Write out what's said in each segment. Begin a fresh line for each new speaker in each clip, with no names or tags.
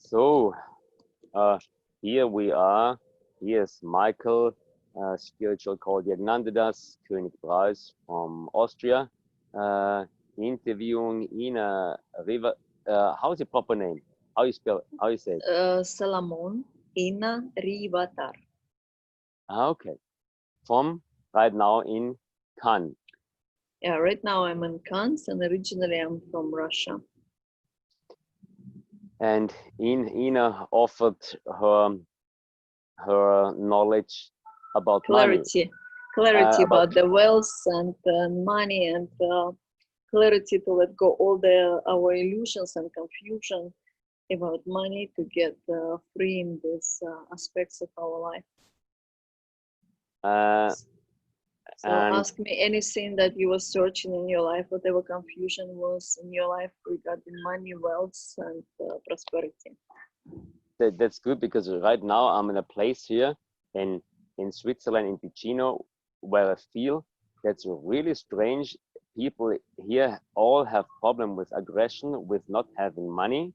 So uh, here we are. Here's Michael, spiritual Konig König Breuss from Austria, interviewing Inna Rivatar. How's the proper name? How you spell? How you say it?
Salamon, Inna Rivatar.
Okay, from right now in Cannes.
Yeah, right now I'm in Cannes, and originally I'm from Russia.
And Ina offered her knowledge about
Clarity
about
about the wealth and money, and clarity to let go all our illusions and confusion about money to get free in these aspects of our life. So
and
ask me anything that you were searching in your life, whatever confusion was in your life regarding money, wealth, and prosperity.
that's good, because right now I'm in a place here in Switzerland, in Ticino, where I feel that's really strange. People here all have problem with aggression, with not having money,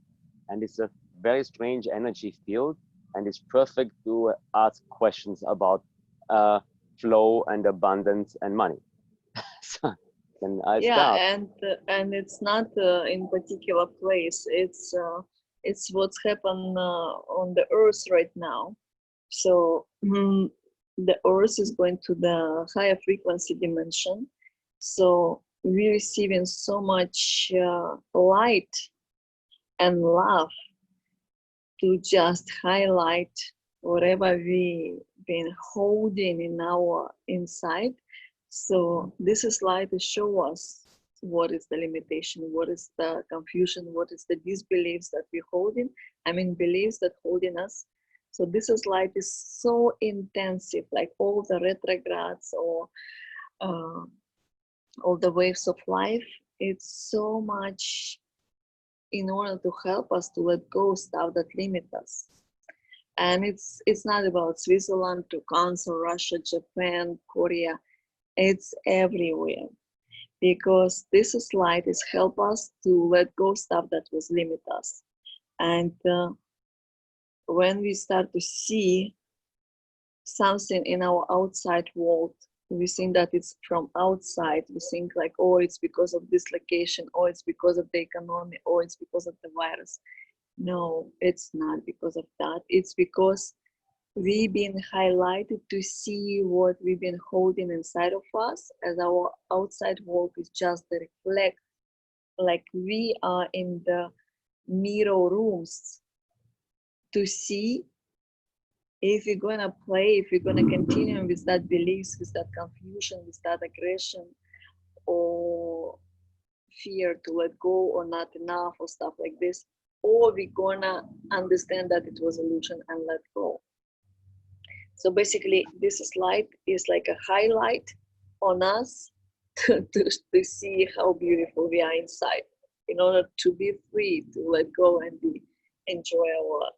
and it's a very strange energy field, and it's perfect to ask questions about flow and abundance and money. So can I start?
And it's not in particular place. It's what's happened on the earth right now. So the earth is going to the higher frequency dimension. So we're receiving so much light and love to just highlight whatever we've been holding in our inside. So this is light to show us what is the limitation, what is the confusion, what is the disbeliefs that we're holding. I mean, beliefs that holding us. So this is light is so intensive, like all the retrogrades or all the waves of life. It's so much in order to help us to let go stuff that limit us. And it's not about Switzerland to Council, Russia, Japan, Korea. It's everywhere, because this light is help us to let go stuff that was limit us. And when we start to see something in our outside world, we think that it's from outside. We think like, oh, it's because of this location, or it's because of the economy, or it's because of the virus. No, it's not because of that. It's because we've been highlighted to see what we've been holding inside of us, as our outside world is just the reflect. Like we are in the mirror rooms to see if we're gonna play, if we're gonna continue with that beliefs, with that confusion, with that aggression, or fear to let go, or not enough, or stuff like this, or we're gonna understand that it was illusion and let go. So basically, this light is like a highlight on us to see how beautiful we are inside, in order to be free, to let go and enjoy our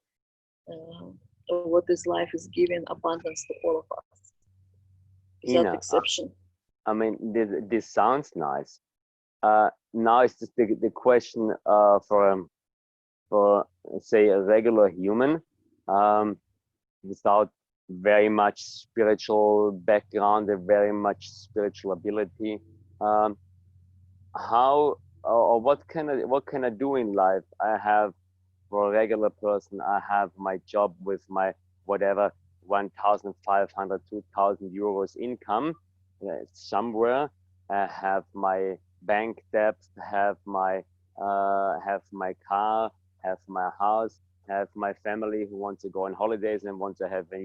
what this life is giving abundance to all of us, without
Ina,
exception.
I mean, this sounds nice. Now it's just the question for say a regular human, without very much spiritual background and very much spiritual ability. How or what can I do in life? I have, for a regular person, I have my job with my whatever 1,500, 2,000 euros income somewhere. I have my bank debt, have my car, have my house, have my family who wants to go on holidays and want to have a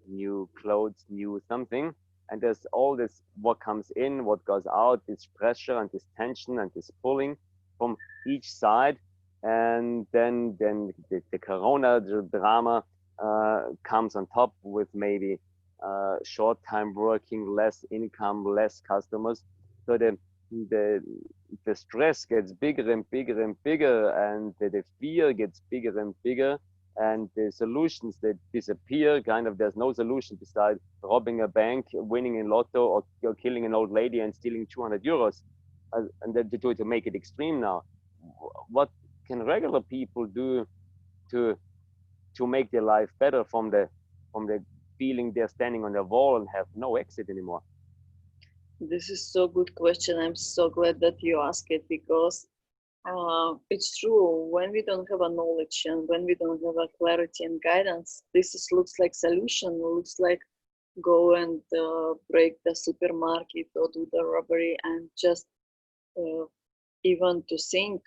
new clothes, new something. And there's all this, what comes in, what goes out, this pressure and this tension and this pulling from each side. And then the corona drama comes on top, with maybe short time working, less income, less customers. So the stress gets bigger and bigger and bigger, and the fear gets bigger and bigger, and the solutions that disappear. Kind of, there's no solution besides robbing a bank, winning in lotto, or killing an old lady and stealing 200 euros. And then to make it extreme now, what can regular people do to make their life better from the feeling they're standing on the wall and have no exit anymore?
This is so good question. I'm so glad that you ask it, because it's true. When we don't have a knowledge and when we don't have a clarity and guidance, looks like solution. Looks like go and break the supermarket or do the robbery, and just even to think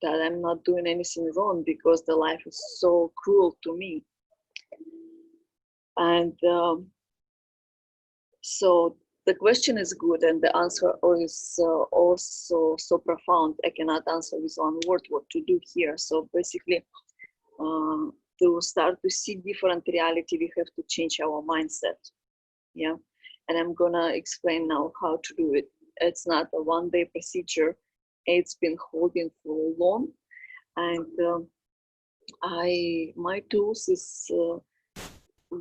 that I'm not doing anything wrong because the life is so cruel to me. And so the question is good, and the answer is also so profound. I cannot answer with one word what to do here. So basically, to start to see different reality, we have to change our mindset. Yeah, and I'm gonna explain now how to do it. It's not a one-day procedure. It's been holding for long, and my tools is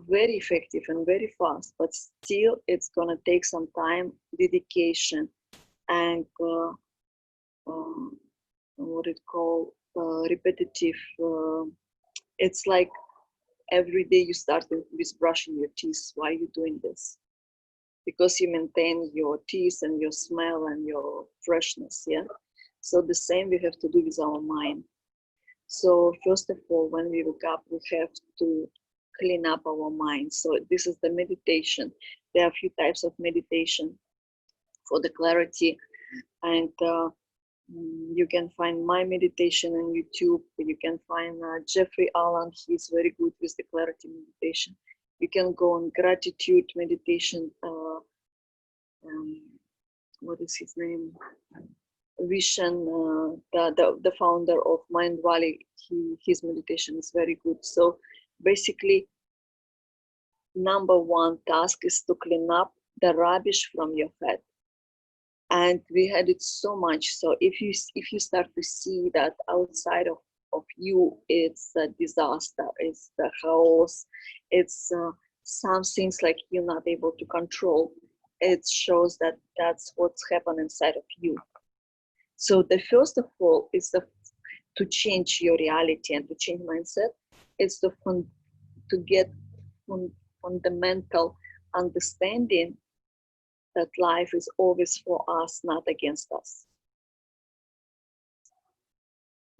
very effective and very fast, but still it's gonna take some time, dedication, and what it called repetitive. It's like every day you start with brushing your teeth. Why are you doing this? Because you maintain your teeth and your smell and your freshness. Yeah. So the same we have to do with our mind. So first of all, when we wake up, we have to clean up our mind. So this is the meditation. There are a few types of meditation for the clarity, and you can find my meditation on YouTube. You can find Jeffrey Allen. He's very good with the clarity meditation. You can go on gratitude meditation. What is his name? Vishen, the founder of Mind Valley. His meditation is very good. So basically, number one task is to clean up the rubbish from your head. And we had it so much. So if you start to see that outside of you, it's a disaster, it's the chaos, it's some things like you're not able to control, it shows that that's what's happened inside of you. So the first of all is to change your reality and to change mindset. It's to get fundamental understanding that life is always for us, not against us.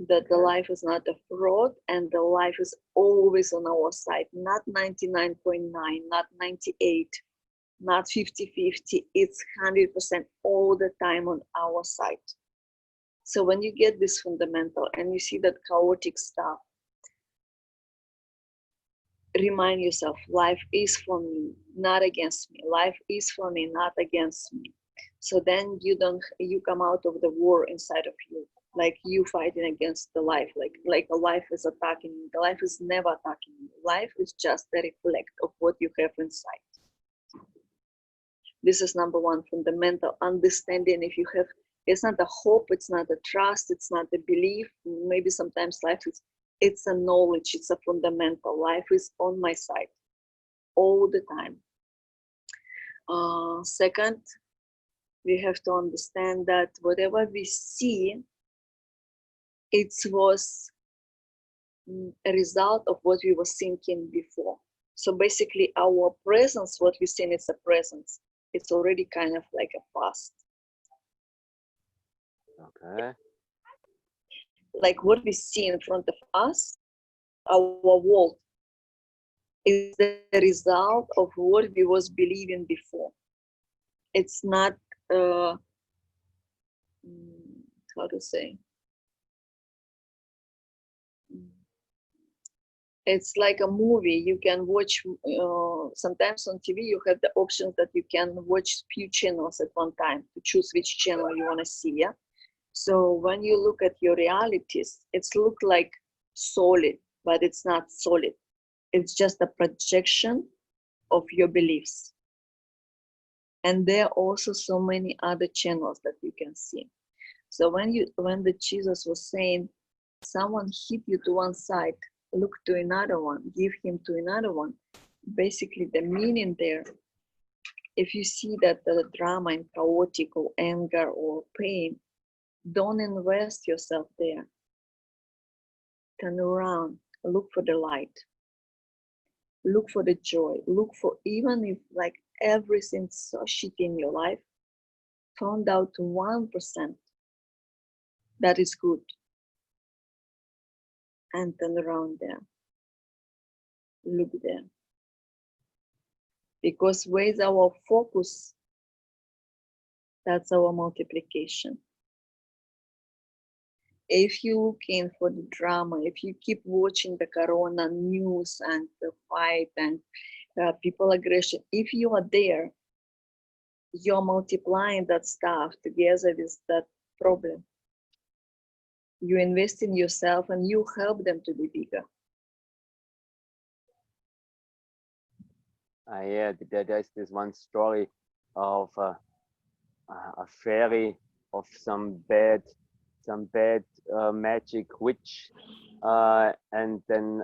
That the life is not a fraud, and the life is always on our side, not 99.9, not 98, not 50-50, it's 100% all the time on our side. So when you get this fundamental and you see that chaotic stuff, remind yourself, life is for me, not against me. Life is for me, not against me. So then you come out of the war inside of you, like you fighting against the life, like a life is attacking you. The life is never attacking you. Life is just a reflect of what you have inside. This is number one, fundamental understanding. If you have, it's not a hope, it's not a trust, it's not a belief. Maybe sometimes life is, it's a knowledge, it's a fundamental. Life is on my side all the time. Second, we have to understand that whatever we see, it was a result of what we were thinking before. So basically our presence, what we see is a presence. It's already kind of like a past.
Okay.
Like what we see in front of us, our world, is the result of what we was believing before. It's not, how to say, it's like a movie. You can watch, sometimes on TV you have the option that you can watch few channels at one time to choose which channel you want to see. Yeah. So when you look at your realities, it's look like solid, but it's not solid. It's just a projection of your beliefs. And there are also so many other channels that you can see. So when the Jesus was saying, someone hit you to one side, look to another one, give him to another one. Basically the meaning there, if you see that the drama and chaotic or anger or pain, don't invest yourself there. turn around, look for the light, look for the joy, look for, even if like everything's so shit in your life, found out 1% that is good, and turn around there, look there. Because where's our focus, that's our multiplication. If you're looking for the drama, if you keep watching the corona news and the fight and people aggression, if you are there, you're multiplying that stuff together with that problem. You invest in yourself and you help them to be bigger.
Yeah, there's this one story of a fairy, of some bad magic witch, and then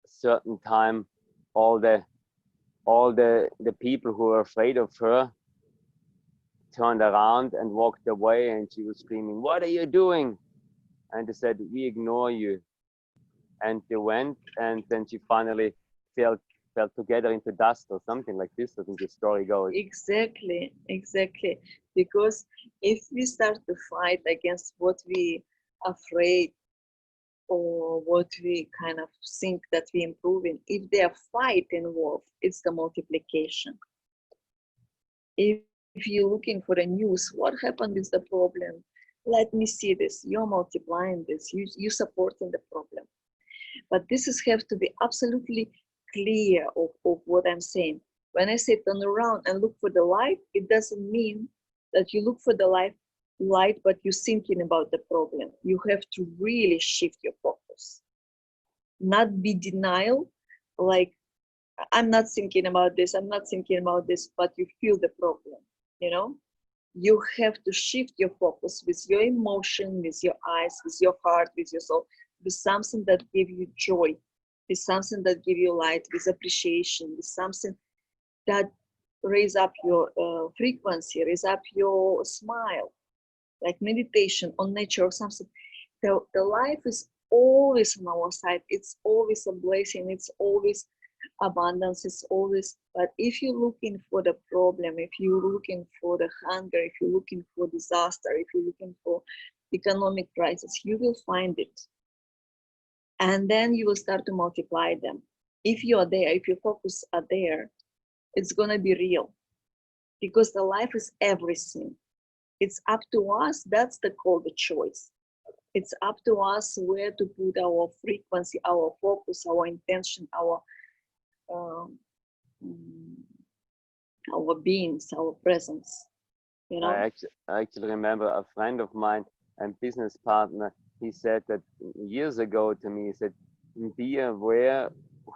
certain time all the people who were afraid of her turned around and walked away, and she was screaming, "What are you doing?" And they said, "We ignore you." And they went, and then she finally fell together into dust or something like this. I think the story goes.
Exactly. Because if we start to fight against what we afraid or what we kind of think that we're improving, if there's fight involved, it's the multiplication. If you're looking for the news, what happened with the problem? Let me see this. You're multiplying this. You're supporting the problem. But this is have to be absolutely clear of what I'm saying. When I say turn around and look for the light, it doesn't mean that you look for the light, but you're thinking about the problem. You have to really shift your focus. Not be denial, like I'm not thinking about this, but you feel the problem, you know? You have to shift your focus with your emotion, with your eyes, with your heart, with your soul, with something that gives you joy, with something that gives you light, with appreciation, with something that raise up your frequency, raise up your smile, like meditation on nature or something. The life is always on our side. It's always a blessing. It's always abundance. It's always. But if you're looking for the problem, if you're looking for the hunger, if you're looking for disaster, if you're looking for economic crisis, you will find it. And then you will start to multiply them. If you are there, if your focus are there, it's gonna be real. Because the life is everything. It's up to us. That's the call, the choice. It's up to us where to put our frequency, our focus, our intention, our beings, our presence. You know.
I actually remember a friend of mine and business partner. He said that years ago to me. He said, "Be aware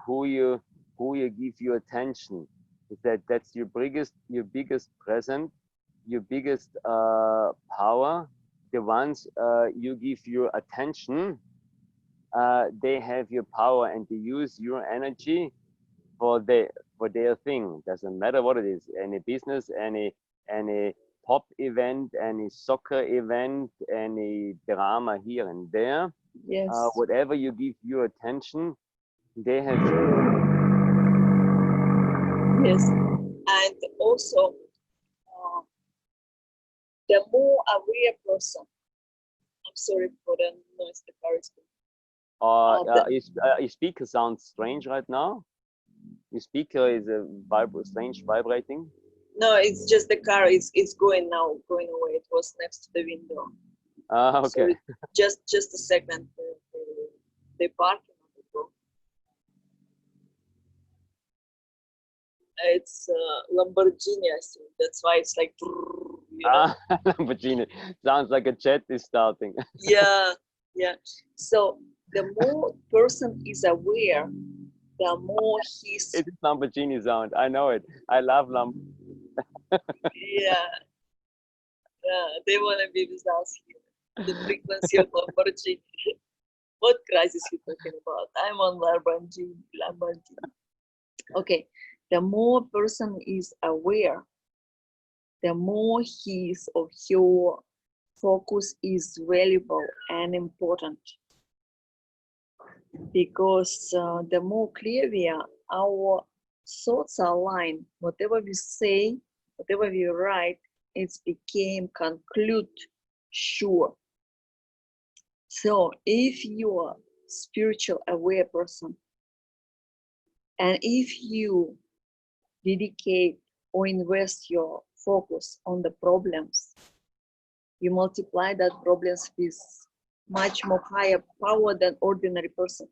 who you give your attention." He said that's your biggest present, your biggest power. The ones you give your attention, they have your power and they use your energy for their thing. Doesn't matter what it is. Any business, any pop event, any soccer event, any drama here and there.
Yes.
Whatever you give your attention, they have.
Yes, and also the more aware person. I'm sorry for the noise. The car is
Your speaker sounds strange right now. Your speaker is strange vibrating.
No, it's just the car is going away. It was next to the window.
Okay.
So just a second. They parking on the road. It's Lamborghini, I think. That's why it's like. You know?
Lamborghini sounds like a jet is starting.
Yeah. So the more person is aware, the more he's.
It's Lamborghini sound. I know it. I love
Yeah, they want to be with us here. The frequency of Lamborghini. What crisis you talking about? I'm on Lamborghini. Okay, the more person is aware, the more his or her focus is valuable and important. because the more clear we are, our thoughts are aligned. Whatever we say, whatever we write, it's became conclude sure. So if you are spiritual aware person, and if you dedicate or invest your focus on the problems, you multiply that problems with much more higher power than ordinary person.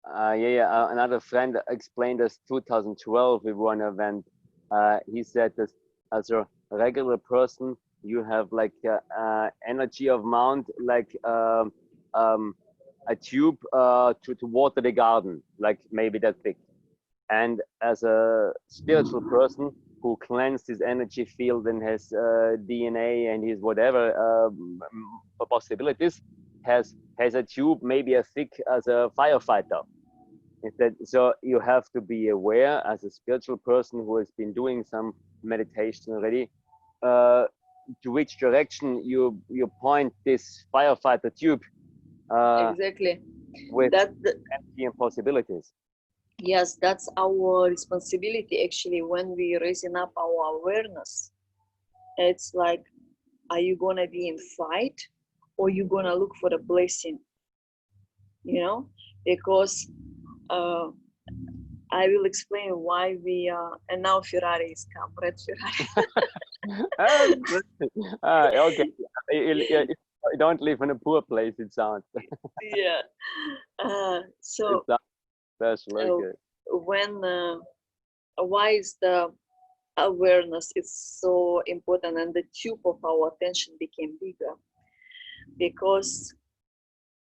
Another friend explained us 2012 with one event. He said that as a regular person, you have like energy of amount like a tube to water the garden, like maybe that big. And as a spiritual person who cleansed his energy field and his DNA and his whatever possibilities, has a tube maybe as thick as a firefighter. So you have to be aware as a spiritual person who has been doing some meditation already, to which direction you point this firefighter tube
Exactly.
with
That
empty and possibilities.
yes, that's our responsibility actually when we raising up our awareness. It's like, are you gonna be in fight or you gonna look for the blessing? You know, because I will explain why we are. And now Ferrari is come, red Ferrari.
Okay, you don't live in a poor place. It sounds.
Yeah. So
It sounds special. Okay.
when why is the awareness is so important and the tube of our attention became bigger? Because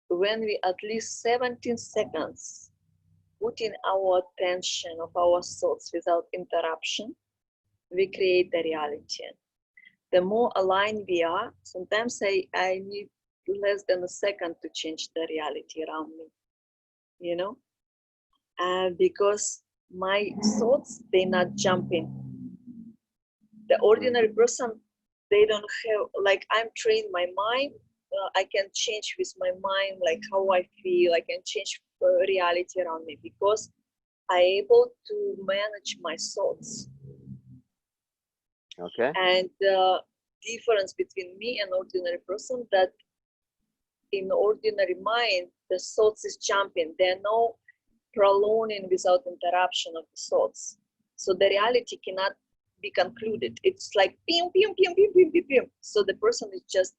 when we at least 17 seconds put in our attention of our thoughts without interruption, we create the reality. The more aligned we are, sometimes I need less than a second to change the reality around me, you know? Because my thoughts, they're not jumping. The ordinary person, they don't have, like I'm trained my mind, I can change with my mind, like how I feel, I can change reality around me because I'm able to manage my thoughts.
Okay.
And the difference between me and ordinary person that in ordinary mind, the thoughts is jumping. There are no prolonging without interruption of the thoughts. So the reality cannot be concluded. It's like pim, pim, pim, pim, pim, pim, pim. So the person is just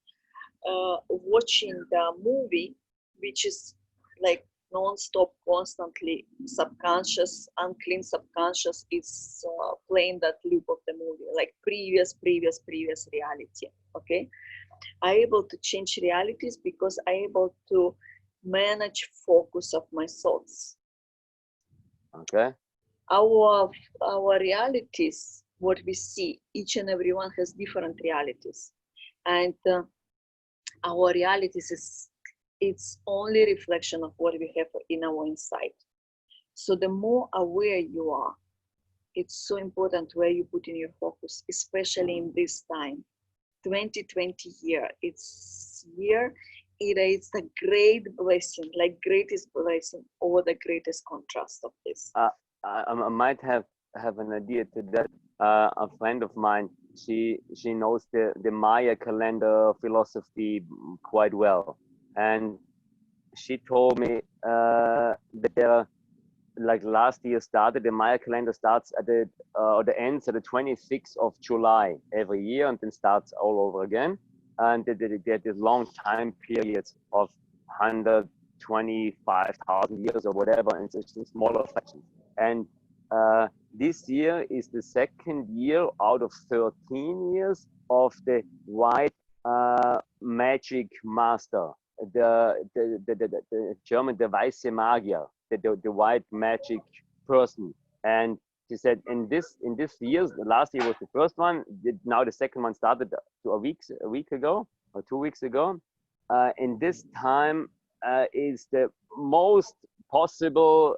watching the movie, which is like non-stop, constantly subconscious, unclean subconscious is playing that loop of the movie, like previous reality. Okay, I'm able to change realities because I'm able to manage focus of my thoughts.
Okay.
Our realities, what we see, each and everyone has different realities, and our realities is it's only reflection of what we have in our inside. So the more aware you are, it's so important where you put in your focus, especially in this time. 2020 year, it's year, it is a great blessing, like greatest blessing over the greatest contrast of this.
I might have an idea to that. A friend of mine, she knows the Maya calendar philosophy quite well, and she told me that there, like last year started, the Maya calendar starts at the or the ends at the 26th of July every year, and then starts all over again. And they get this long time periods of 125,000 years or whatever, and it's a smaller fraction. And this year is the second year out of 13 years of the white magic master, the German, the weiße Magier, the white magic person. And she said in this years, the last year was the first one. Now the second one started a week ago or 2 weeks ago. In this time is the most possible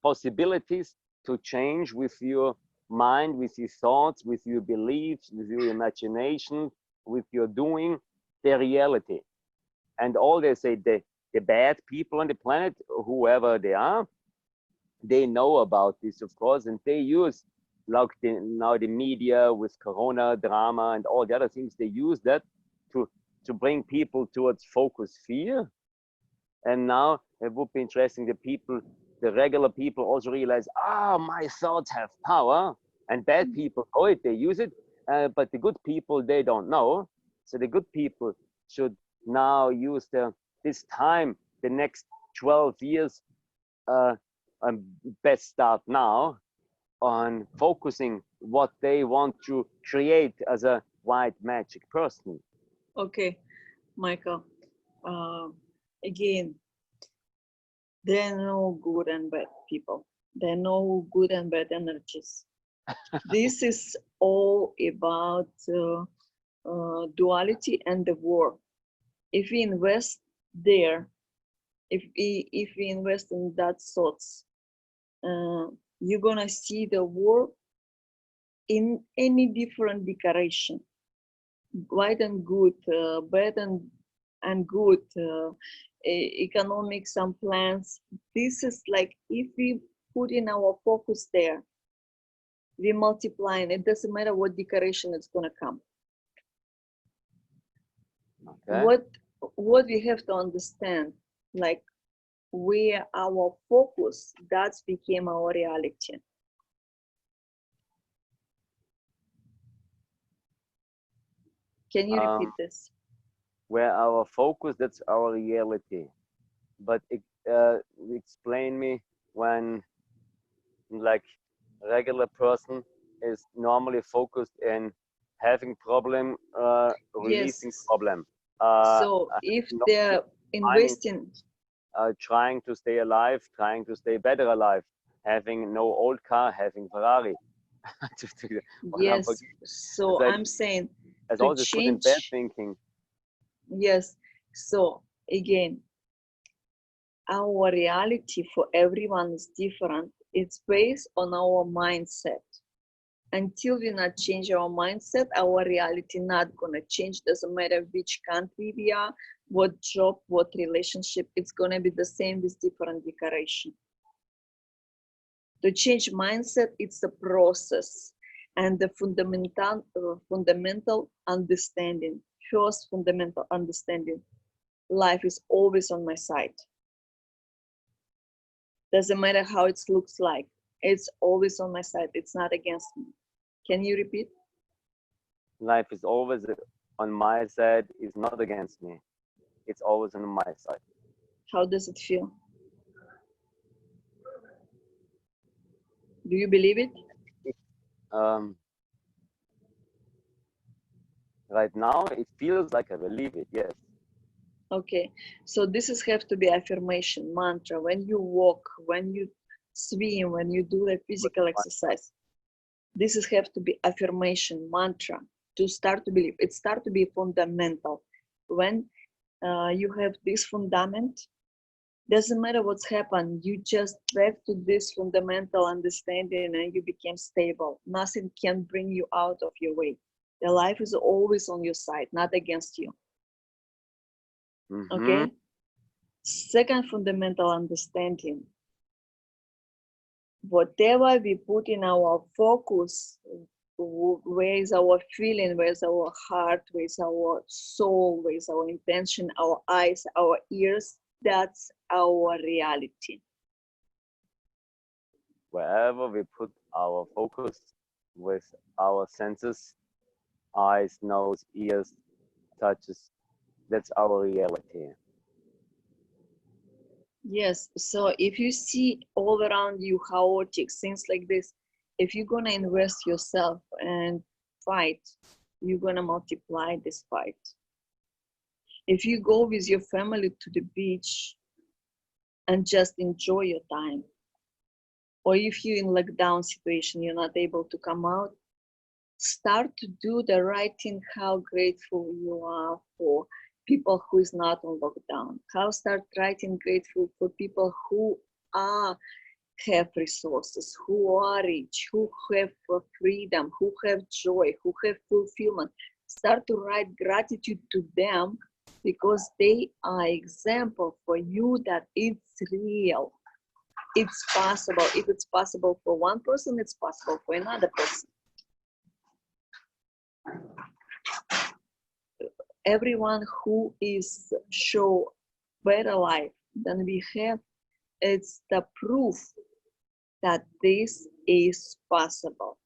possibilities to change with your mind, with your thoughts, with your beliefs, with your imagination, with your doing, the reality. And all they say, the bad people on the planet, whoever they are, they know about this, of course, and they use like now the media with Corona drama and all the other things. They use that to bring people towards focus fear. And now it would be interesting, the regular people also realize, my thoughts have power, and bad people know it, they use it, but the good people, they don't know. So the good people should now use this time, the next 12 years, best start now on focusing what they want to create as a white magic person.
Okay, Michael. Again, there are no good and bad people. There are no good and bad energies. This is all about duality and the war. If we invest there, if we invest in that thoughts, you're gonna see the war in any different decoration, white and good, bad and good, economics and plans. This is like, if we put in our focus there, we multiply, and it doesn't matter what decoration it's gonna come.
Okay.
What we have to understand, like, where our focus, that became our reality. Can you repeat this?
Where our focus, that's our reality. But explain me, when like regular person is normally focused in having problem, releasing
Yes.
problem.
So if they're investing,
trying to stay alive, trying to stay better alive, having no old car, having Ferrari.
yes. So
like,
I'm saying
as
to
all this good and bad
change.
thinking.
Yes. So again, our reality for everyone is different. It's based on our mindset. Until we not change our mindset, our reality not gonna change. Doesn't matter which country we are, what job, what relationship, it's gonna be the same with different decoration. To change mindset, it's a process, and the fundamental understanding. First fundamental understanding: life is always on my side. Doesn't matter how it looks like, it's always on my side. It's not against me. Can you repeat?
Life is always on my side, is not against me. It's always on my side.
How does it feel? Do you believe it?
Right now, it feels like I believe it, yes.
Okay, so this is have to be affirmation, mantra. When you walk, when you swim, when you do a physical exercise, this is have to be affirmation, mantra, to start to believe. It start to be fundamental. When you have this fundament, doesn't matter what's happened, you just back to this fundamental understanding and you became stable. Nothing can bring you out of your way. The life is always on your side, not against you. Okay? Second fundamental understanding: whatever we put in our focus, where is our feeling, where is our heart, where is our soul, where is our intention, our eyes, our ears, that's our reality.
Wherever we put our focus with our senses, eyes, nose, ears, touches, that's our reality.
Yes, so if you see all around you chaotic things like this, if you're gonna invest yourself and fight, you're gonna multiply this fight. If you go with your family to the beach and just enjoy your time, or if you're in lockdown situation, you're not able to come out, start to do the right thing, how grateful you are for people who is not on lockdown. How start writing grateful for people who have resources, who are rich, who have freedom, who have joy, who have fulfillment. Start to write gratitude to them because they are example for you that it's real. It's possible. If it's possible for one person, it's possible for another person. Everyone who is show better life than we have, it's the proof that this is possible.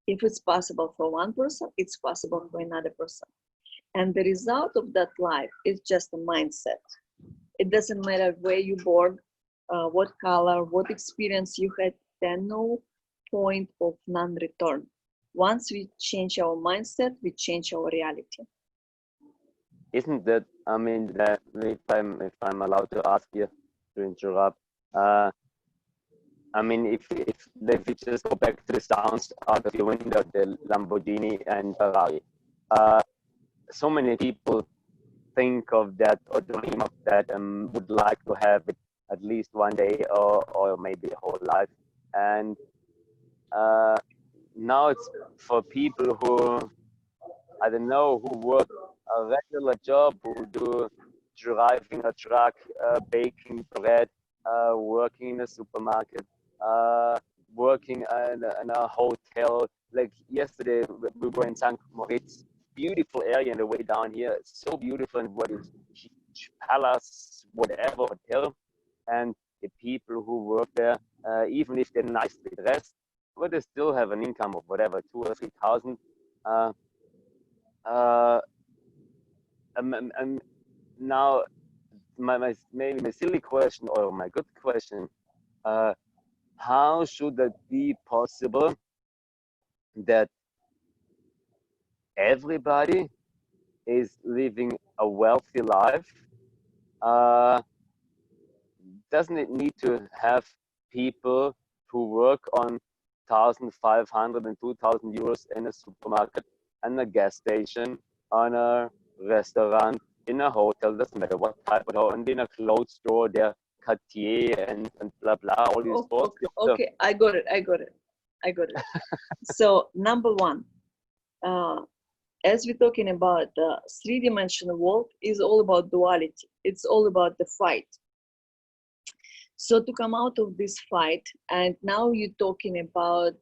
If it's possible for one person, it's possible for another person. And the result of that life is just a mindset. It doesn't matter where you born, what color, what experience you had, there's no point of non-return. Once we change our mindset, we change our reality.
Isn't that, I mean, that if I'm allowed to ask you to interrupt, I mean, if we just go back to the sounds out of your window, the Lamborghini and Ferrari, so many people think of that or dream of that and would like to have it at least one day or maybe a whole life. And now it's for people who, I don't know, who work a regular job, who do driving a truck, baking bread, working in a supermarket, working in a hotel. Like yesterday, we were in St. Moritz, beautiful area on the way down here. It's so beautiful, and what is huge palace, whatever hotel, and the people who work there, even if they're nicely dressed, but they still have an income of whatever 2,000 or 3,000. And now maybe my silly question or my good question, how should it be possible that everybody is living a wealthy life? Doesn't it need to have people who work on 1,500 and 2,000 euros in a supermarket and a gas station, on a restaurant, in a hotel, doesn't matter what type of hotel, and in a clothes store, there Cartier and blah blah, all these stores.
Okay, I got it. So number one, as we're talking about the three-dimensional world, is all about duality. It's all about the fight. So to come out of this fight, and now you're talking about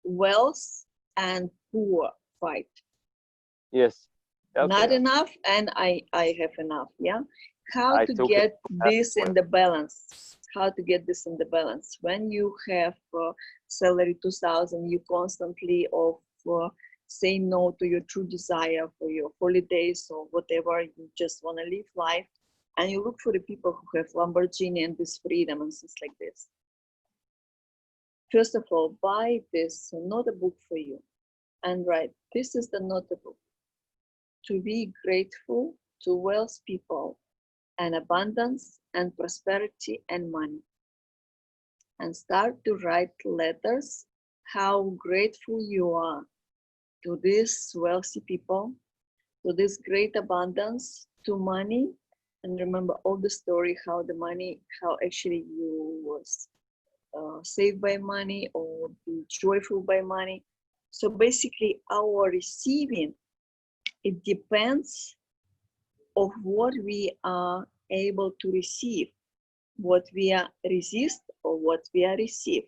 wealth and poor fight.
Yes.
Okay. Not enough, and I have enough. Yeah. How to get this in the balance? How to get this in the balance? When you have salary 2,000, you constantly say no to your true desire for your holidays or whatever. You just want to live life, and you look for the people who have Lamborghini and this freedom and things like this. First of all, buy this notebook for you and write, this is the notebook. To be grateful to wealth people and abundance and prosperity and money. And start to write letters how grateful you are to these wealthy people, to this great abundance, to money. And remember all the story, how the money, how actually you was saved by money or be joyful by money. So basically our receiving, it depends of what we are able to receive, what we are resist or what we are receive.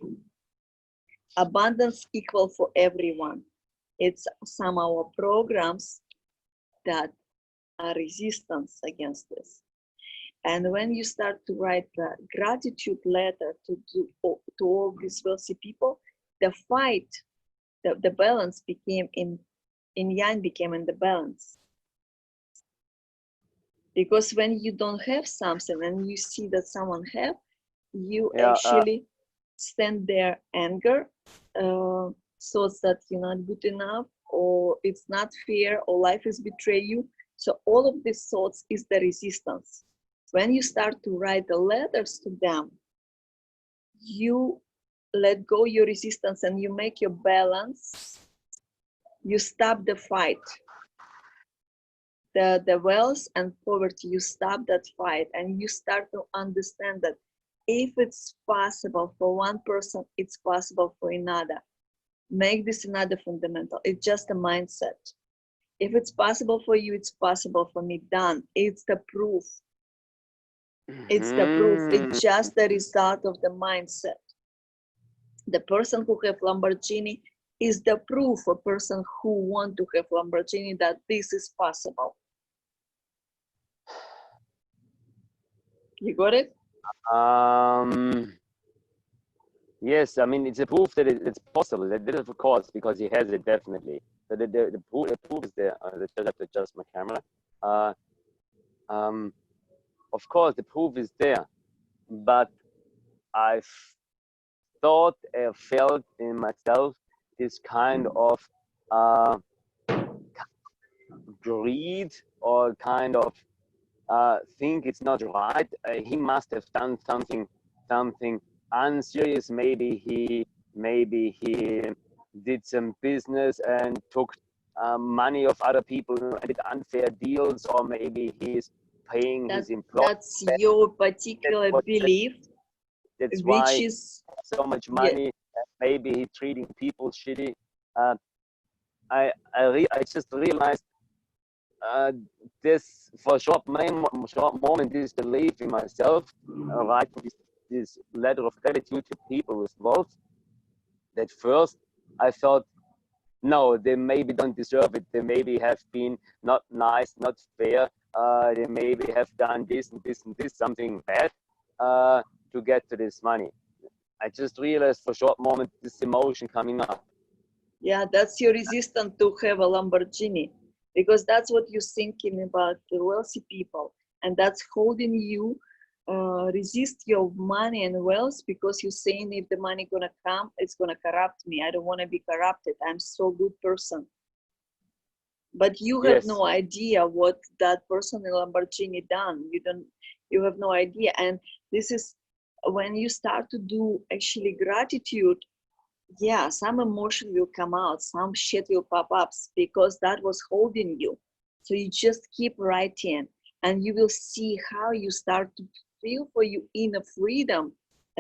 Abundance equal for everyone. It's some of our programs that are resistance against this. And when you start to write the gratitude letter to all these wealthy people, the fight, the balance became in yang became in the balance. Because when you don't have something and you see that someone have, you actually stand there anger, thoughts that you're not good enough, or it's not fair, or life is betray you. So all of these thoughts is the resistance. When you start to write the letters to them, you let go your resistance and you make your balance. You stop the fight. The wealth and poverty, you stop that fight and you start to understand that if it's possible for one person, it's possible for another. Make this another fundamental. It's just a mindset. If it's possible for you, it's possible for me. Done. It's the proof. It's the proof. It's just the result of the mindset. The person who have Lamborghini is the proof for person who want to have Lamborghini that this is possible. You got it?
Yes, I mean, it's a proof that it's possible. That is, of course, because he has it definitely. The proof is there. I just have to adjust my camera. Of course, the proof is there, but I've thought, felt in myself this kind of greed or kind of think it's not right. He must have done something unserious. Maybe he did some business and took money of other people and did unfair deals, or maybe he's paying his employees.
That's your particular belief.
That's
which
why
is
so much money.
Yeah.
Maybe he's treating people shitty. I just realized this for a short moment, this belief in myself, writing this letter of gratitude to people with wealth. That first I thought, no, they maybe don't deserve it. They maybe have been not nice, not fair. They maybe have done this and this and this, something bad to get to this money. I just realized for a short moment this emotion coming up.
Yeah, that's your resistance to have a Lamborghini, because that's what you're thinking about the wealthy people, and that's holding you resist your money and wealth, because you're saying if the money gonna come, it's gonna corrupt me. I don't want to be corrupted. I'm so good person. But you have no idea what that person in Lamborghini done. You have no idea. And this is when you start to do actually gratitude. Yeah, some emotion will come out, some shit will pop up because that was holding you. So you just keep writing, and you will see how you start to feel for you inner freedom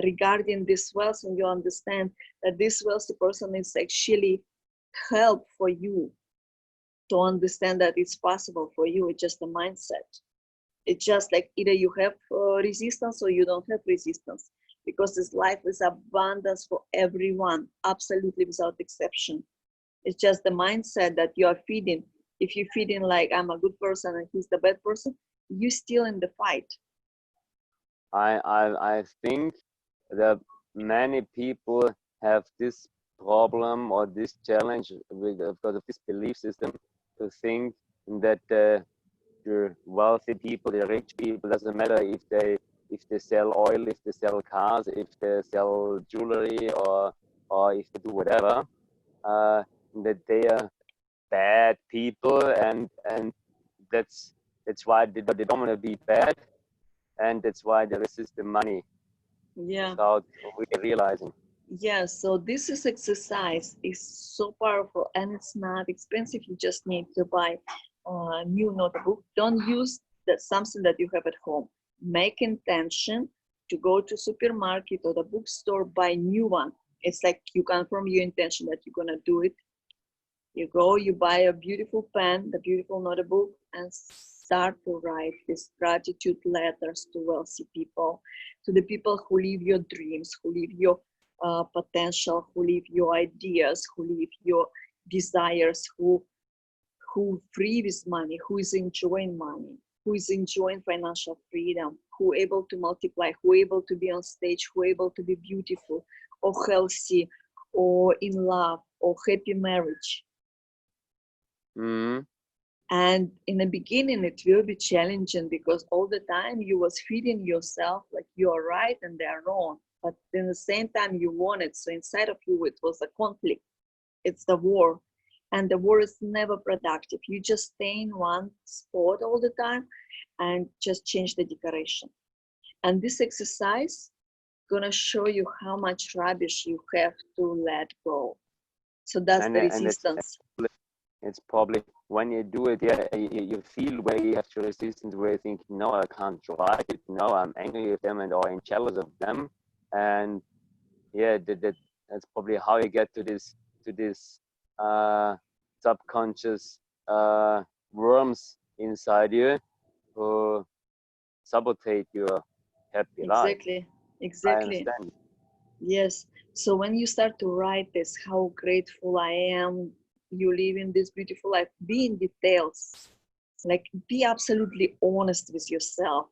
regarding this wealth, and you understand that this wealthy person is actually help for you to understand that it's possible for you. It's just a mindset. It's just like either you have resistance or you don't have resistance, because this life is abundance for everyone, absolutely without exception. It's just the mindset that you are feeding. If you're feeding like I'm a good person and he's the bad person, you're still in the fight.
I think that many people have this problem or this challenge because of this belief system, to think that the wealthy people, the rich people, doesn't matter if they sell oil, if they sell cars, if they sell jewelry, or if they do whatever, that they are bad people, and that's why they don't want to be bad, and that's why they resist the money.
Yeah.
Without really realizing.
Yeah, so this is exercise is so powerful, and it's not expensive. You just need to buy a new notebook. Don't use something that you have at home. Make intention to go to supermarket or the bookstore, buy new one. It's like you confirm your intention that you're gonna do it. You go, you buy a beautiful pen, the beautiful notebook, and start to write these gratitude letters to wealthy people, to the people who live your dreams, who live your potential, who live your ideas, who live your desires, who free with money, who is enjoying money, who is enjoying financial freedom, who able to multiply, who able to be on stage, who able to be beautiful or healthy or in love or happy marriage.
Mm-hmm.
And in the beginning, it will be challenging, because all the time you was feeding yourself like you are right and they are wrong. But in the same time, you want it. So inside of you, it was a conflict. It's the war. And the war is never productive. You just stay in one spot all the time and just change the decoration. And this exercise gonna show you how much rubbish you have to let go. So that's the resistance.
It's probably when you do it, yeah, you feel where you have to resistance, where you think, no, I can't write it. No, I'm angry with them and or I'm jealous of them. And yeah, that's probably how you get to this subconscious worms inside you who sabotage your happy life.
Exactly.
I
Exactly.
understand.
Yes. So when you start to write this, how grateful I am you live in this beautiful life, be in details. Like, be absolutely honest with yourself.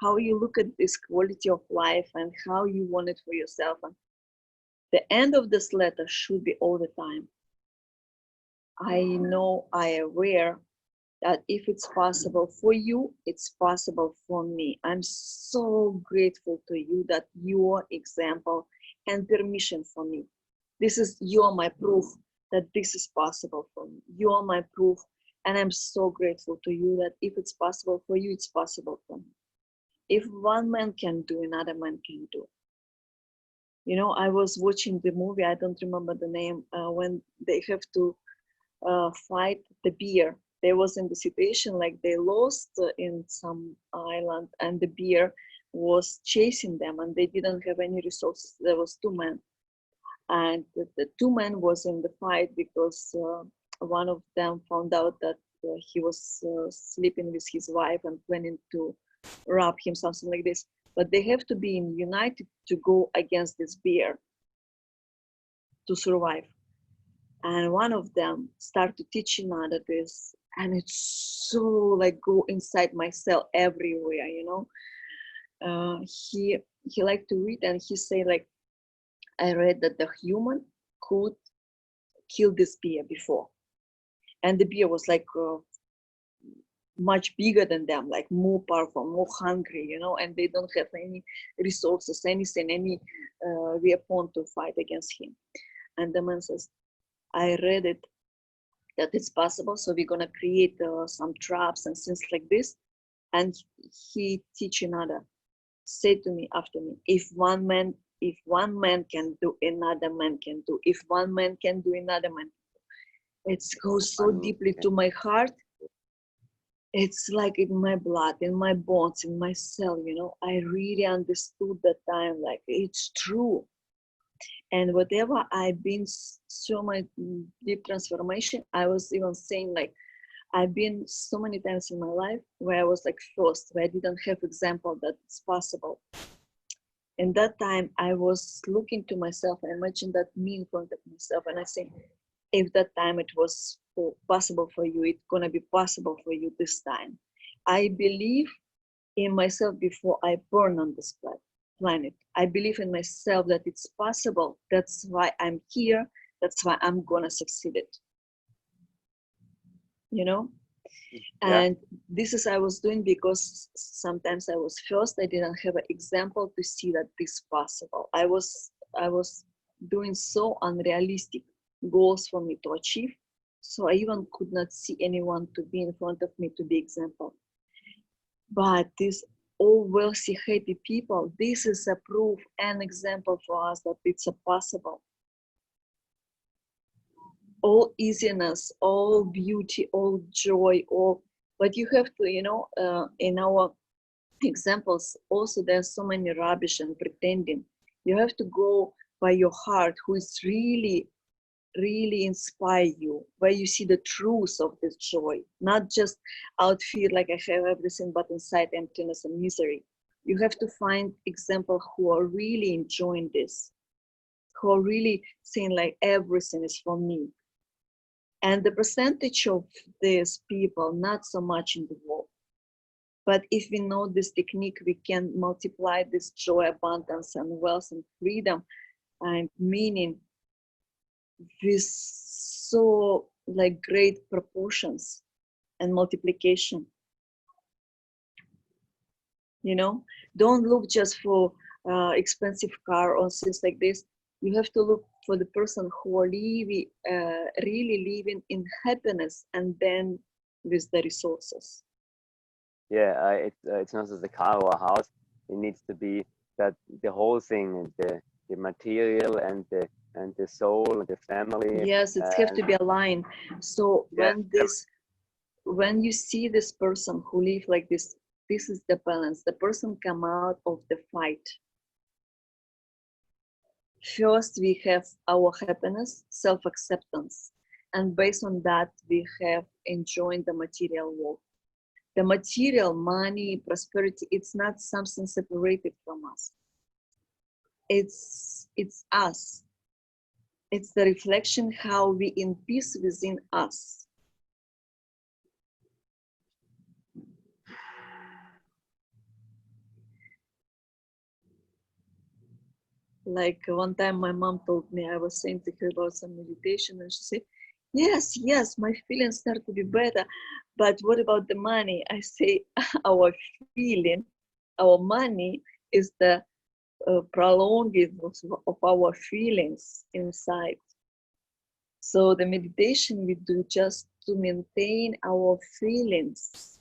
How you look at this quality of life and how you want it for yourself. And the end of this letter should be all the time. I know, I aware that if it's possible for you, it's possible for me. I'm so grateful to you that your example and permission for me. This is, you are my proof that this is possible for me. You are my proof. And I'm so grateful to you that if it's possible for you, it's possible for me. If one man can do, another man can do. You know, I was watching the movie, I don't remember the name, when they have to fight the bear. They was in the situation like they lost in some island, and the bear was chasing them, and they didn't have any resources. There was two men, and the two men was in the fight because one of them found out that he was sleeping with his wife and planning to rob him, something like this. But they have to be united to go against this bear to survive. And one of them started to teach another this, and it's so like go inside my cell everywhere, you know. He liked to read, and he say like, I read that the human could kill this bear before, and the bear was like much bigger than them, like more powerful, more hungry, you know, and they don't have any resources, anything, any weapon to fight against him. And the man says, I read it that it's possible, so we're gonna create some traps and things like this. And he teach another, say to me after me, if one man can do, another man can do. If one man can do, another man. It goes so deeply to my heart. It's like in my blood, in my bones, in my cell, you know. I really understood that time, like it's true. And whatever I've been so my deep transformation, I was even saying like, I've been so many times in my life where I was like first, where I didn't have example that it's possible. And that time I was looking to myself, I imagined that me in front of myself, and I say, if that time it was possible for you, it's gonna be possible for you this time. I believe in myself before I born on this planet. I believe in myself that it's possible. That's why I'm here. That's why I'm gonna succeed it. You know?
Yeah.
And this is I was doing because sometimes I was first, I didn't have an example to see that this is possible. I was doing so unrealistic goals for me to achieve. So I even could not see anyone to be in front of me to be example. But these all wealthy, happy people, this is a proof and example for us that it's a possible. All easiness, all beauty, all joy, all, but you have to, you know, in our examples also there's so many rubbish and pretending. You have to go by your heart, who is really inspire you, where you see the truth of this joy, not just out feel like I have everything but inside emptiness and misery. You have to find example who are really enjoying this, who are really saying like everything is for me. And the percentage of these people, not so much in the world. But if we know this technique, we can multiply this joy, abundance, and wealth and freedom and meaning with so like great proportions and multiplication. You know, don't look just for expensive car or things like this. You have to look for the person who are really living in happiness, and then with the resources.
Yeah, it's not just a car or a house. It needs to be that the whole thing, the material and the soul and the family.
Yes, it have to be aligned. So
Yeah,
when you see this person who live like this, this is the balance. The person come out of the fight. First, we have our happiness, self-acceptance. And based on that, we have enjoyed the material world. The material, money, prosperity, it's not something separated from us. It's us. It's the reflection how we in peace within us. Like one time my mom told me, I was saying to her about some meditation, and she said, yes, my feelings start to be better, but what about the money? I say, our feeling, our money is the prolonging of our feelings inside. So the meditation we do just to maintain our feelings,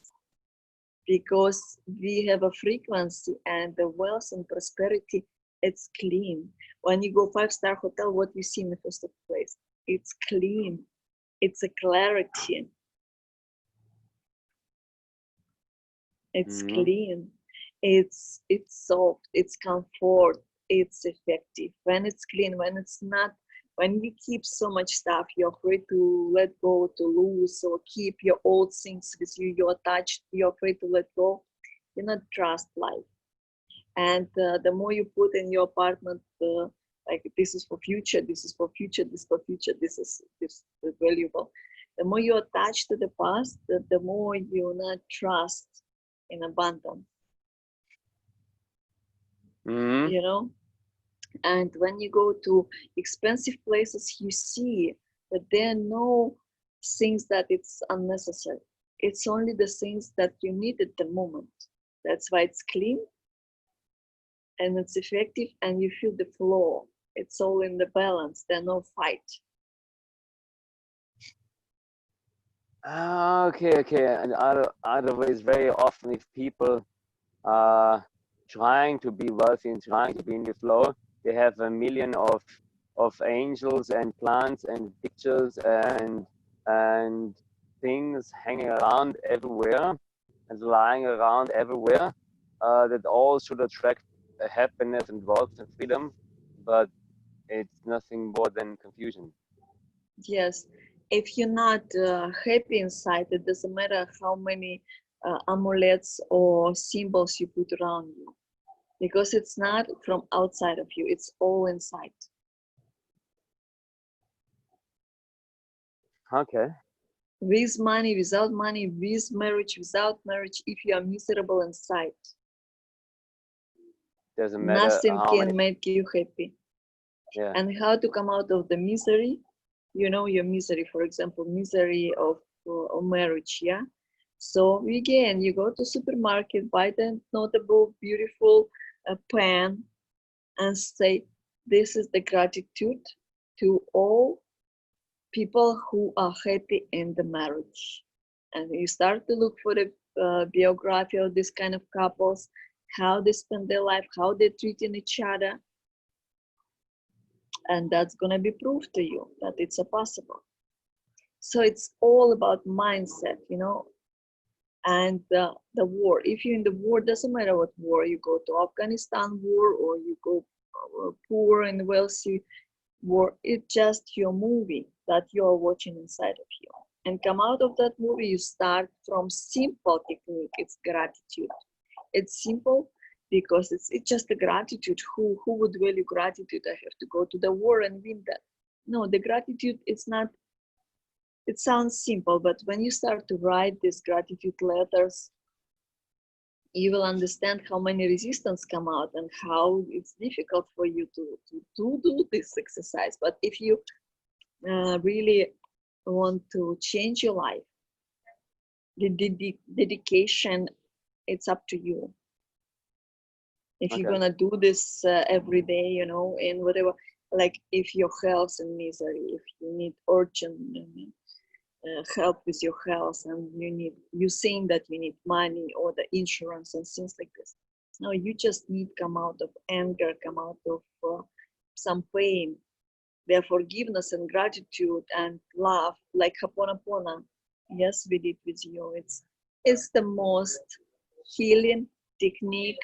because we have a frequency, and the wealth and prosperity, it's clean. When you go 5-star hotel, what you see in the first place? It's clean. It's a clarity. It's clean. It's soft. It's comfort. It's effective. When it's clean, when it's not, when you keep so much stuff, you're afraid to let go, to lose, or keep your old things with you, you're attached, you're afraid to let go, you not trust life. And the more you put in your apartment, like this is for future, this is for future, this is for future, this is valuable. The more you attach to the past, the more you not trust in abundance. You know? And when you go to expensive places, you see that there are no things that it's unnecessary. It's only the things that you need at the moment. That's why it's clean and it's effective, and you feel the flow. It's all in the balance. There's no fight.
Okay. And otherwise, very often, if people are trying to be wealthy and trying to be in the flow, they have a million of angels and plants and pictures and things hanging around everywhere and lying around everywhere, that all should attract happiness and wealth and freedom, but it's nothing more than confusion.
Yes, if you're not happy inside, it doesn't matter how many amulets or symbols you put around you, because it's not from outside of you, it's all inside.
Okay.
With money, without money, with marriage, without marriage, if you are miserable inside,
Doesn't matter
nothing
how
can
many.
make you happy.
Yeah.
And how to come out of the misery? You know, your misery, for example, misery of marriage, yeah? So again, you go to supermarket, buy the notable, beautiful pen, and say, this is the gratitude to all people who are happy in the marriage. And you start to look for the biography of this kind of couples, how they spend their life, how they're treating each other. And that's going to be proof to you that it's a possible. So it's all about mindset, you know. And the war, if you're in the war, doesn't matter what war, you go to Afghanistan war or you go poor and wealthy war, it's just your movie that you're watching inside of you. And come out of that movie, you start from simple technique. It's gratitude. It's simple because it's just a gratitude. Who would value gratitude? I have to go to the war and win that. No, the gratitude, it's not, it sounds simple, but when you start to write these gratitude letters, you will understand how many resistance come out and how it's difficult for you to do this exercise. But if you really want to change your life, the dedication, it's up to you. If you're gonna do this every day, you know, and whatever, like if your health in misery, if you need urgent help with your health, and you saying that you need money or the insurance and things like this. No, you just need come out of anger, come out of some pain. Their forgiveness and gratitude and love, like Ho'oponopono. Yes, we did with you. It's the most healing technique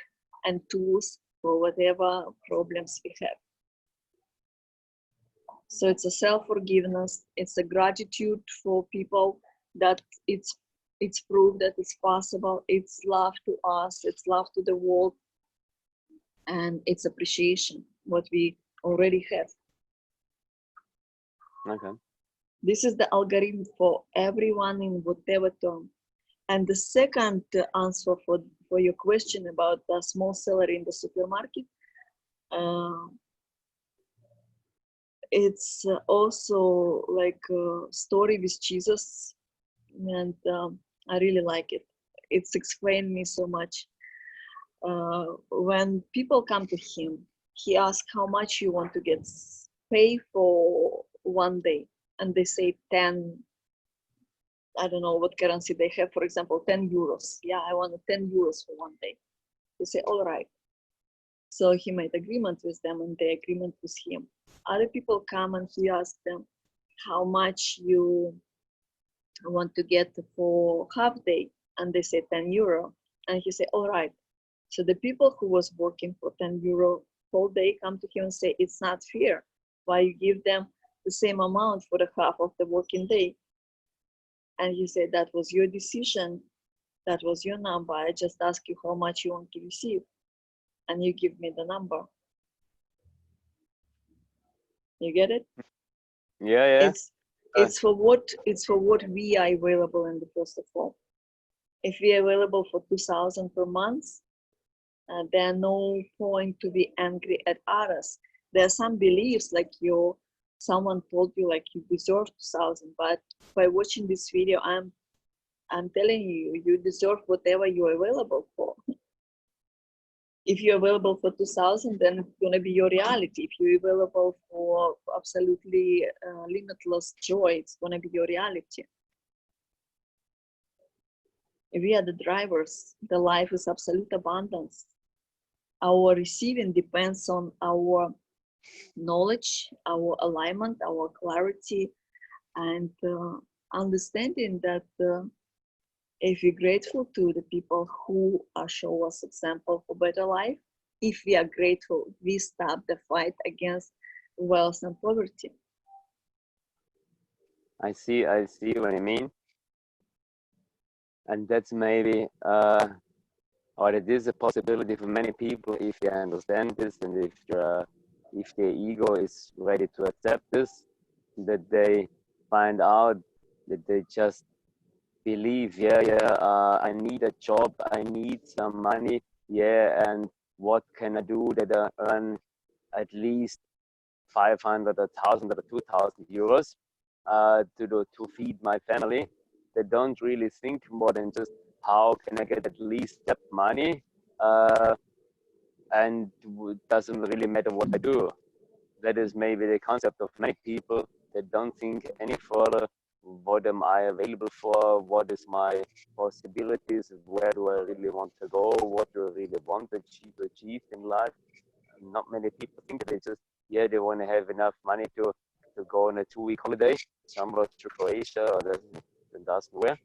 and tools for whatever problems we have. So it's a self-forgiveness, it's a gratitude for people, that it's proof that it's possible, it's love to us, it's love to the world, and it's appreciation what we already have.
Okay.
This is the algorithm for everyone in whatever term. And the second answer for your question about the small salary in the supermarket, it's also like a story with Jesus, and I really like it. It's explained me so much. When people come to him, he asks how much you want to get pay for one day, and they say 10. I don't know what currency they have. For example, 10 euros. Yeah, I want 10 euros for one day. They say, all right. So he made agreement with them, and they agreement with him. Other people come and he asks them how much you want to get for half day, and they say 10 euro, and he say, all right. So the people who was working for 10 euro whole day come to him and say, it's not fair. Why you give them the same amount for the half of the working day? And he said, that was your decision, that was your number, I just asked you how much you want to receive, and you give me the number. You get it?
Yeah, yeah.
It's for what we are available in the first of all. If we are available for 2,000 per month, there are no point to be angry at others. There are some beliefs like someone told you like you deserve 2,000, but by watching this video, I'm telling you, you deserve whatever you're available for. If you're available for 2,000, then it's going to be your reality. If you're available for absolutely limitless joy, it's going to be your reality. If we are the drivers, the life is absolute abundance. Our receiving depends on our knowledge, our alignment, our clarity, and understanding that if we're grateful to the people who show us example for better life, if we are grateful, we stop the fight against wealth and poverty.
I see what I mean. And that's maybe, or it is a possibility for many people if they understand this, and if their ego is ready to accept this, that they find out that they just believe, I need a job, I need some money, and what can I do that I earn at least 500, 1,000, or 2,000 euros to feed my family? They don't really think more than just how can I get at least that money, and it doesn't really matter what I do. That is maybe the concept of many people that don't think any further. What am I available for? What is my possibilities? Where do I really want to go? What do I really want to achieve in life? Not many people think they just, they want to have enough money to go on a 2-week holiday somewhere to Croatia or doesn't where,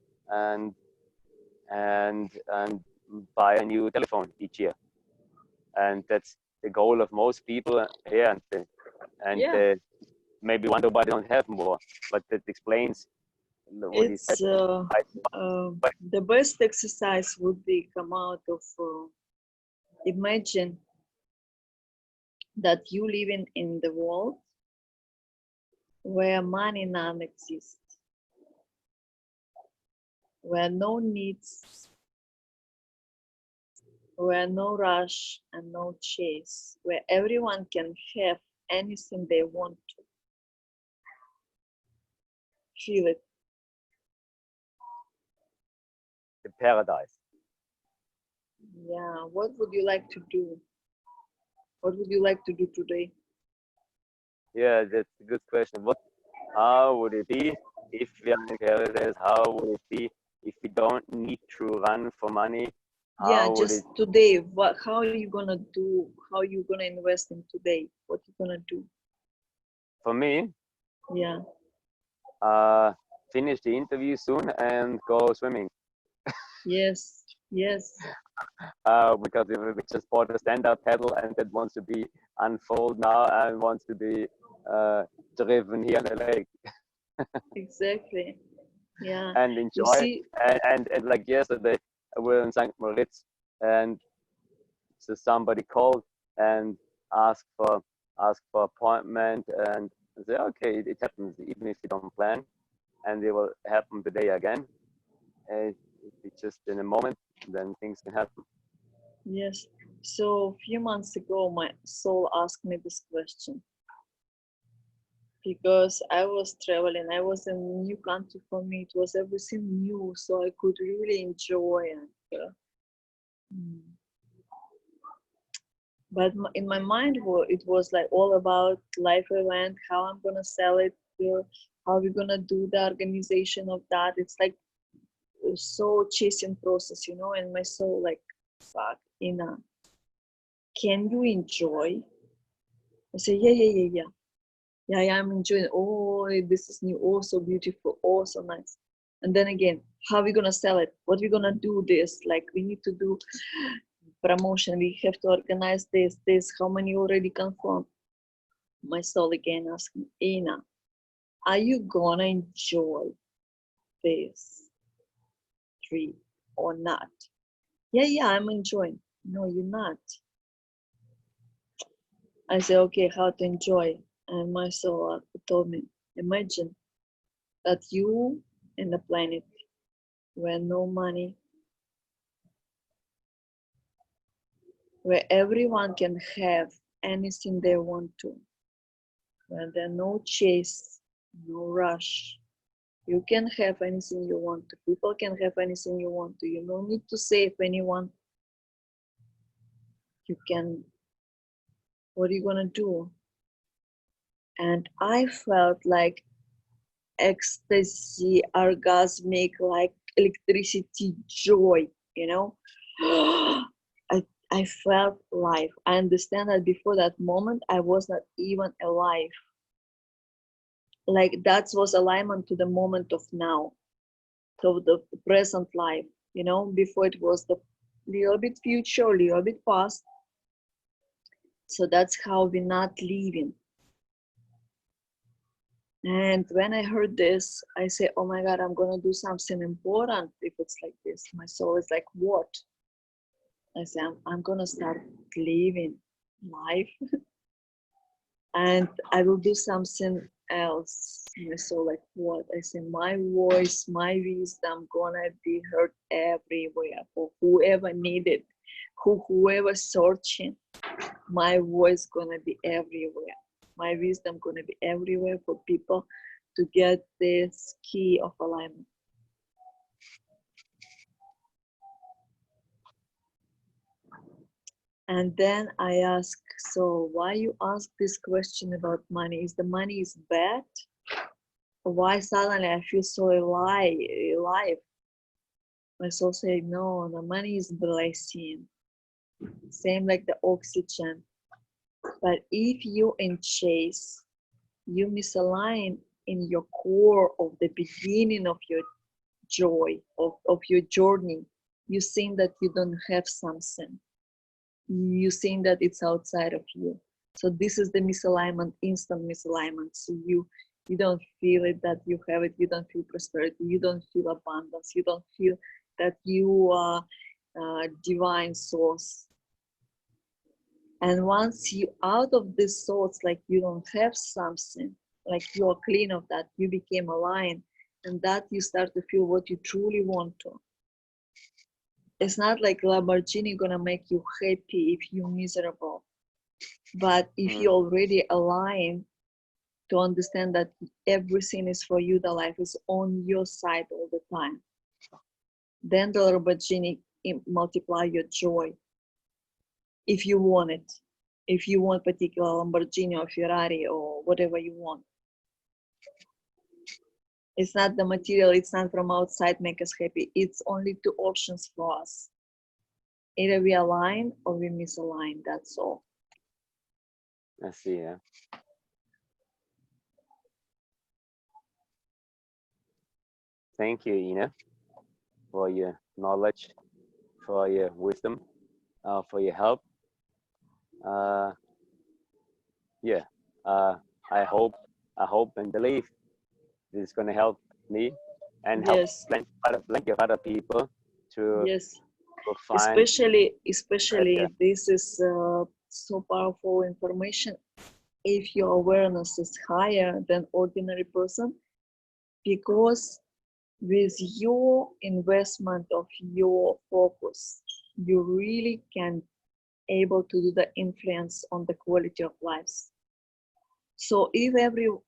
and buy a new telephone each year. And that's the goal of most people here. And maybe wonder why they don't have more, but that explains what he said.
The best exercise would be come out of imagine that you living in the world where money none exists, where no needs, where no rush and no chase, where everyone can have anything they want to. Feel it.
The paradise.
Yeah, what would you like to do? What would you like to do today?
Yeah, that's a good question. How would it be if we are in paradise? How would it be if we don't need to run for money?
Today, how are you gonna do? How are you gonna invest in today? What you gonna do?
For me,
yeah.
Finish the interview soon and go swimming.
Yes.
Because if we just bought a stand-up paddle and it wants to be unfold now and wants to be driven here in LA.
Exactly. Yeah.
And
You
enjoy.
see,
And like yesterday, we were in St. Moritz, and so somebody called and asked for appointment, and I said, okay, it happens even if you don't plan, and it will happen today again. It's just in a moment, then things can happen.
yes. So a few months ago, my soul asked me this question because I was traveling. I was in a new country for me. It was everything new, so I could really enjoy and. Mm. But in my mind, it was like all about life event, how I'm gonna sell it, how we're gonna do the organization of that. It's like so chasing process, you know. And my soul like, fuck, Inna, can you enjoy? I say, yeah, I'm enjoying. Oh, this is new. Oh, so beautiful. Oh, so nice. And then again, how are we gonna sell it? What we gonna do this? Like we need to do promotion. We have to organize this. How many already confirmed? My soul again asking, Inna, are you gonna enjoy this trip or not? Yeah, I'm enjoying. No, you're not. I said, okay, how to enjoy? And my soul told me, imagine that you in the planet where no money, where everyone can have anything they want to, where there no chase, no rush. You can have anything you want to. People can have anything you want to. You don't need to save anyone. You can, what are you gonna do? And I felt like ecstasy, orgasmic, like electricity, joy, you know. I felt life. I understand that before that moment, I was not even alive. Like that was alignment to the moment of now, to the present life, you know. Before it was the little bit future, little bit past. So that's how we're not living. And when I heard this, I say, oh my God, I'm going to do something important if it's like this. My soul is like, what? I say, I'm going to start living life and I will do something else. My soul like, what? I say, my voice, my wisdom going to be heard everywhere for whoever needed, whoever searching. My voice going to be everywhere. My wisdom going to be everywhere for people to get this key of alignment. And then I ask, so why you ask this question about money? Is the money is bad? Why suddenly I feel so alive? My soul say, no, the money is blessing. Same like the oxygen. But if you in chase, you misalign in your core of the beginning of your joy, of your journey. You think that you don't have something. You think that it's outside of you. So this is the misalignment, instant misalignment. So you don't feel it that you have it. You don't feel prosperity. You don't feel abundance. You don't feel that you are divine source. And once you out of this thoughts, like you don't have something, like you are clean of that, you became aligned, and that you start to feel what you truly want to. It's not like Lamborghini gonna make you happy if you're miserable. But if you already align to understand that everything is for you, the life is on your side all the time, then the Lamborghini multiply your joy. If you want it, if you want particular Lamborghini or Ferrari or whatever you want. It's not the material, it's not from outside make us happy. It's only two options for us. Either we align or we misalign, that's all.
I see, yeah. Thank you, Inna, for your knowledge, for your wisdom, for your help. Yeah, I hope I hope and believe this is going to help me and help
Yes,
plenty of other people to
yes.
find.
Especially this is so powerful information if your awareness is higher than ordinary person, because with your investment of your focus, you really can able to do the influence on the quality of lives. So if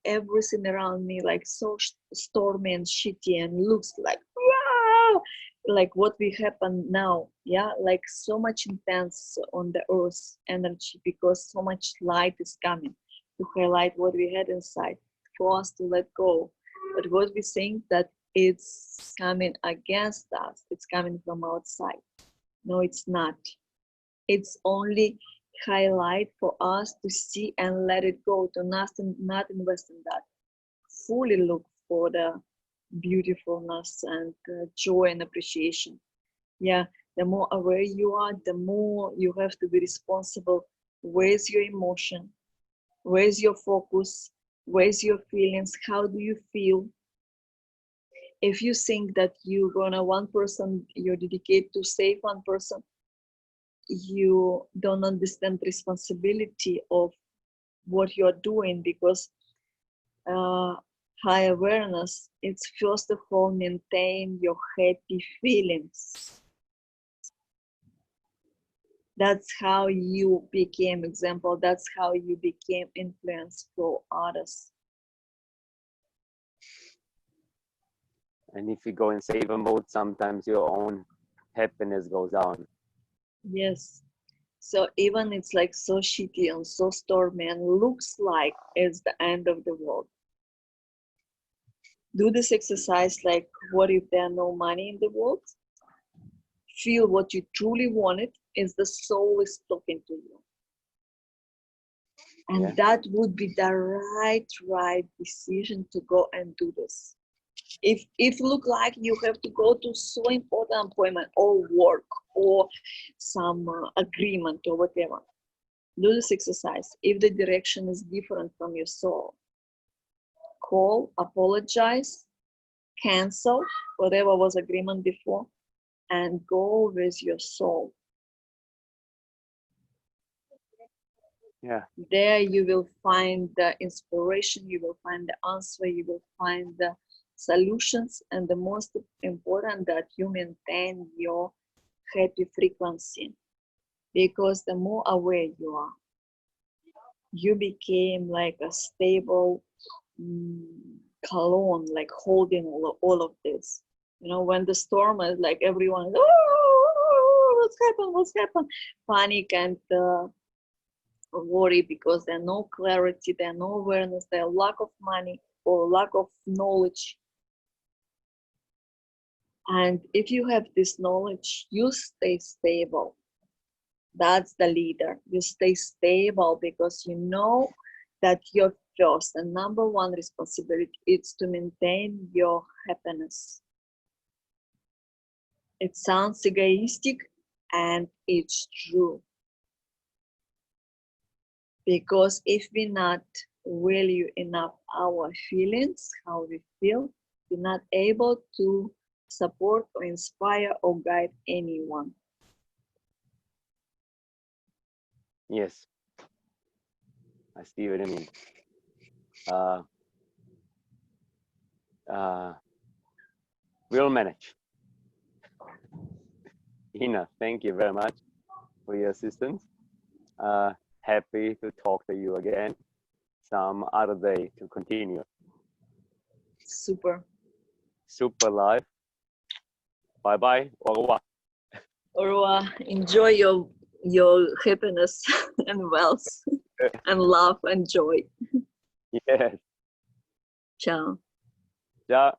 everything around me like so stormy and shitty and looks like wow, like what will happen now, yeah, like so much intense on the earth energy because so much light is coming to highlight what we had inside for us to let go. But what we think that it's coming against us, it's coming from outside. No, it's not. It's only highlight for us to see and let it go, to not invest in that. Fully look for the beautifulness and joy and appreciation. Yeah, the more aware you are, the more you have to be responsible. Where's your emotion? Where's your focus? Where's your feelings? How do you feel? If you think that you're gonna one person, you dedicate to save one person, you don't understand responsibility of what you're doing, because uh, high awareness, it's first of all maintain your happy feelings. That's how you became example, that's how you became influence for others.
And if you go in saver mode, sometimes your own happiness goes down.
Yes. So even it's like so shitty and so stormy and looks like it's the end of the world. Do this exercise like, what if there are no money in the world? Feel what you truly wanted is the soul is talking to you. And
Yeah.
that would be the right decision to go and do this. If look like you have to go to so important appointment or work or some agreement or whatever, do this exercise. If the direction is different from your soul, call, apologize, cancel whatever was agreement before, and go with your soul.
Yeah.
There you will find the inspiration, you will find the answer, you will find the solutions, and the most important that you maintain your happy frequency, because the more aware you are, you became like a stable column, like holding all of this. You know, when the storm is like everyone, oh, what's happened, panic and worry because there's no clarity, there's no awareness, there's lack of money or lack of knowledge. And if you have this knowledge, you stay stable. That's the leader. You stay stable because you know that your first and number one responsibility is to maintain your happiness. It sounds egoistic and it's true. Because if we not value enough our feelings, how we feel, we're not able to support or inspire or guide anyone.
Yes. I see what you mean. We'll manage. Inna, thank you very much for your assistance. Happy to talk to you again some other day to continue.
Super.
Super live. Bye bye. Au revoir.
Or enjoy your happiness and wealth and love and joy.
Yes.
Ciao.
Ciao.